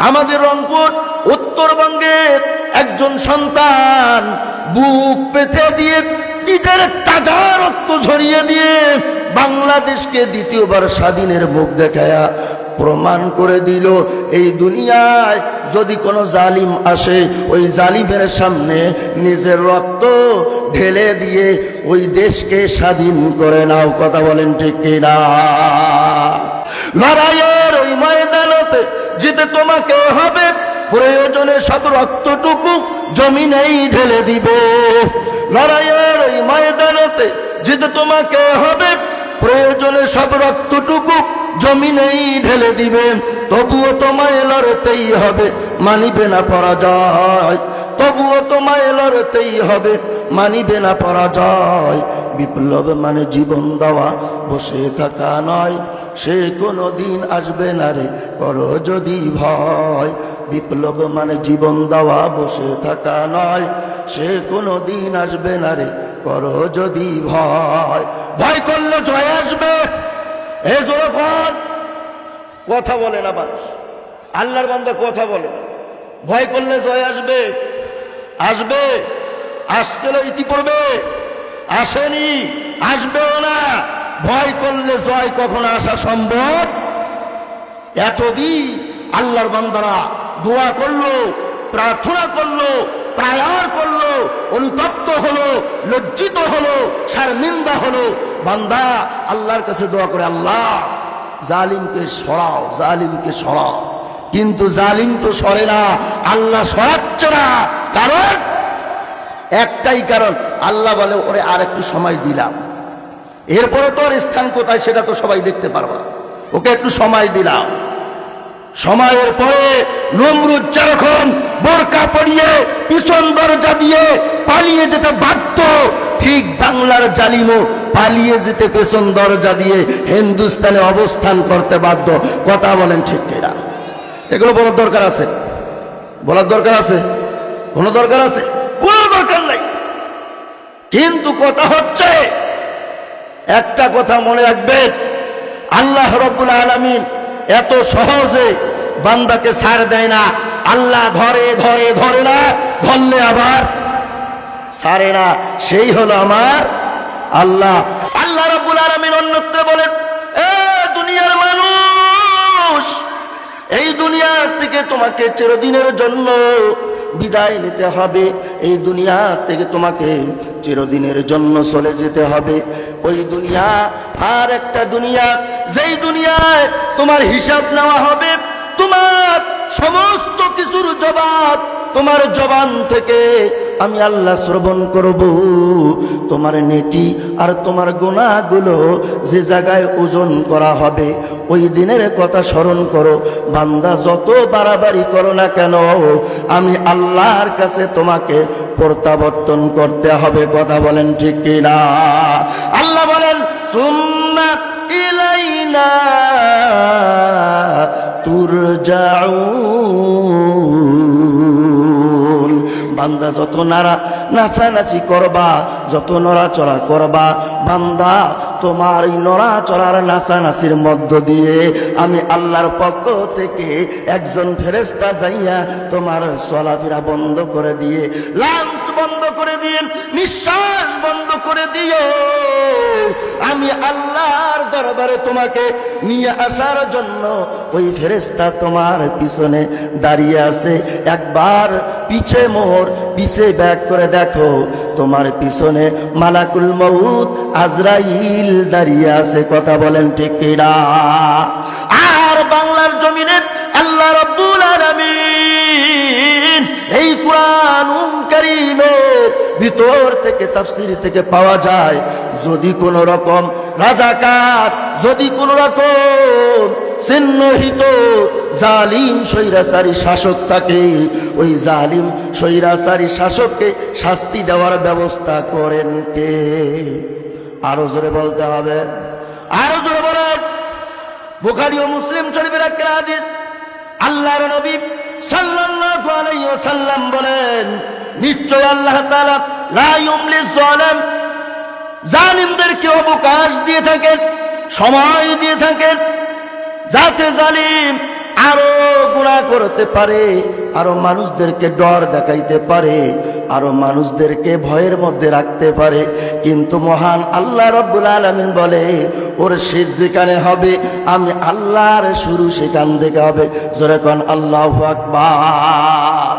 আমাদের রংপুর উত্তরবঙ্গের একজন সন্তান বুক পেতে দিয়ে নিজের তাজা রক্ত ঝরিয়ে দিয়ে বাংলাদেশকে দ্বিতীয়বার স্বাধীনের মুখ দেখায়া প্রমাণ করে দিল, এই দুনিয়ায় যদি কোনো জালিম আসে ওই জালিমের সামনে নিজের রক্ত ঢেলে দিয়ে ওই দেশকে স্বাধীন করে নাও। কথা বলেন ঠিক কিনা? লড়াইয়ের ওই ময়দানতে জিতে তোমাকে হবে, প্রয়োজনে সব রক্তটুকু জমিনেই ঢেলে দিবে। লড়াইয়ের ওই ময়দানতে জিতে তোমাকে হবে, প্রয়োজনে সব রক্তটুকু জমিনেই ঢেলে দিবে। তবুও তোমায় লড়তেই হবে, মানিবে না পরাজয়। তবুও তোমায় লড়তেই হবে, মানিবে না পরাজয়। বিপ্লব মানে জীবন দেওয়া, বসে থাকা নয়, সে কোনো দিন আসবে না রে, করো যদি ভয়। বিপ্লব মানে জীবন দেওয়া, বসে থাকা নয়, সে কোনো দিন আসবে না রে, করো যদি ভয়। ভয় করলে জয় আসবে। এ যখন কথা বলে না মানুষ, আল্লাহর বান্দা কথা বলে না, ভয় করলে জয় আসবে? আসবে? আসছিল ইতিপূর্বে, আসেনি, আসবেও না। ভয় করলে জয় কখনো আসা সম্ভব? এতদিন আল্লাহর বান্দারা দোয়া করলো, প্রার্থনা করলো, প্রায়ার করলো, অনুতপ্ত হলো, লজ্জিত হলো, শর্মিন্দা হলো। বান্দা আল্লাহর কাছে দোয়া করে, আল্লাহ জালিমকে সরাও, জালিমকে সরাও। কিন্তু জালিম তো সরে না, আল্লাহ সরাচ্ছে না। কারণ একটাই কারণ, আল্লাহ বলে ওরে আর একটু সময় দিলাম, এরপরে তোর স্থান কোথায় সেটা তো সবাই দেখতে পারবা, ওকে একটু সময় দিলাম। সময়ের পরে নমরুদ যখন বোরকা পরিয়ে পিছন দরজা দিয়ে পালিয়ে যেতে বাধ্য, ঠিক বাংলার জালিমও পালিয়ে যেতে পেছন দরজা দিয়ে হিন্দুস্তানে অবস্থান করতে বাধ্য। কথা বলেন ঠিক কিনা? এগুলো বলার দরকার আছে? বলার দরকার আছে? কোনো দরকার আছে? কোনো দরকার নাই। কিন্তু কথা হচ্ছে, একটা কথা মনে রাখবেন, আল্লাহ রাব্বুল আলামিন এত সহজে বান্দাকে ছাড় দেয় না। আল্লাহ ধরে ধরে ধরে না, ধরলে আবার ছাড়ে না। সেই হলো আমার আল্লাহ। আল্লাহ রাব্বুল আলামিন অন্যত্র বলেন, এ দুনিয়ার মানুষ, এই দুনিয়ার থেকে তোমাকে চিরদিনের জন্য বিদায় নিতে হবে। এই দুনিয়া থেকে তোমাকে চিরদিনের জন্য চলে যেতে হবে। ওই দুনিয়া আর একটা দুনিয়া, যেই দুনিয়ায় তোমার হিসাব নেওয়া হবে, তোমার সমস্ত কিছুর জবাব তোমার জবান থেকে আমি আল্লাহ শ্রবণ করব। তোমার নেকি আর তোমার গুনাহগুলো যে জায়গায় ওজন করা হবে, ওই দিনের কথা স্মরণ করো। বান্দা যত বাড়াবাড়ি করো না কেন, আমি আল্লাহর কাছে তোমাকে প্রত্যাবর্তন করতে হবে। কথা বলেন ঠিক কিনা? আল্লাহ বলেন, সুম্মা ইলাইনা তুরজাউন। বান্দা যত নাচানাচি করবা, যত নড়াচড়া করবা, বান্দা তোমার এই নড়াচড়ার নাচানাচির মধ্য দিয়ে আমি আল্লাহর পক্ষ থেকে একজন ফেরেশতা যাইয়া তোমার চলাফেরা বন্ধ করে দিয়ে, লাঞ্চ বন্ধ করে দিয়ে, নিঃশ্বাস বন্ধ করে দিয়ে আমি আল্লাহর দরবারে তোমাকে নিয়ে আসার জন্য ওই ফেরেশতা তোমার পিছনে দাঁড়িয়ে আছে। একবার পিছে মোর পিছে ব্যাক করে দেখো, তোমার পিছনে মালাকুল মউত আজরাইল দাঁড়িয়ে আছে। কথা বলেন ঠিক কিনা? আর বাংলার জমিনে আল্লাহ রাব্বুল আলামিন এই কুরআন কারীমের ভিতর থেকে, তাফসীর থেকে পাওয়া যায়, যদি কোন রকম রাজাকার, যদি কোন রকম চিহ্নিত জালিম স্বৈরাচারী শাসক থাকে, ওই জালিম স্বৈরাচারী শাসককে শাস্তি দেওয়ার ব্যবস্থা করেন কে? আরো জোরে বলতে হবে, আরো জোরে বলেন। বুখারী ও মুসলিম শরীফের একটা হাদিস, আল্লাহর নবী সাল্লাল্লাহু আলাইহি ওয়াসাল্লাম বলেন, নিশ্চয় আল্লাহ তাআলা লা ইউমলিজ যালিম, জালিমদেরকে অবকাশ দিয়ে থাকেন, সময় দিয়ে থাকেন, যাতে জালিম আরো গুনাহ করতে পারে, আরো মানুষদেরকে ডর দেখাইতে পারে, আরো মানুষদেরকে ভয়ের মধ্যে রাখতে পারে। কিন্তু মহান আল্লাহ রাব্বুল আলামিন বলে ওর শেষ যেখানে হবে আমি আল্লাহর শুরু সেখান থেকে হবে। জোরে কোন আল্লাহু আকবার।